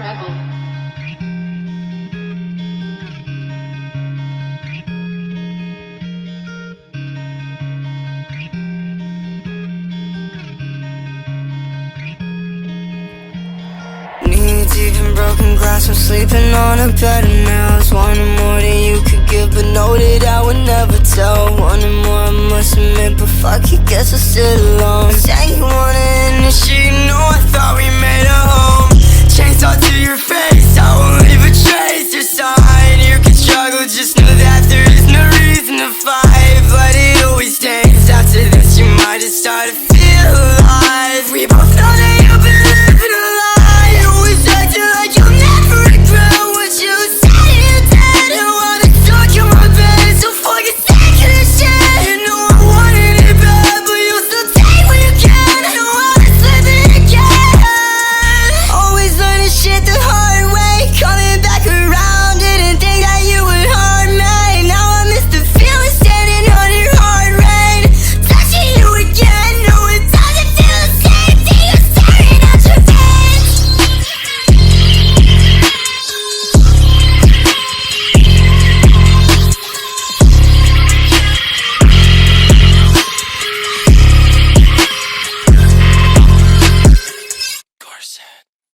Needs even broken glass, I'm sleeping on a bed of nails. Wanting more than you could give, but know that I would never tell. Wanting more, I must admit, but fuck it, guess I still alone. Say you wanna end this shit, you know I thought we made a home.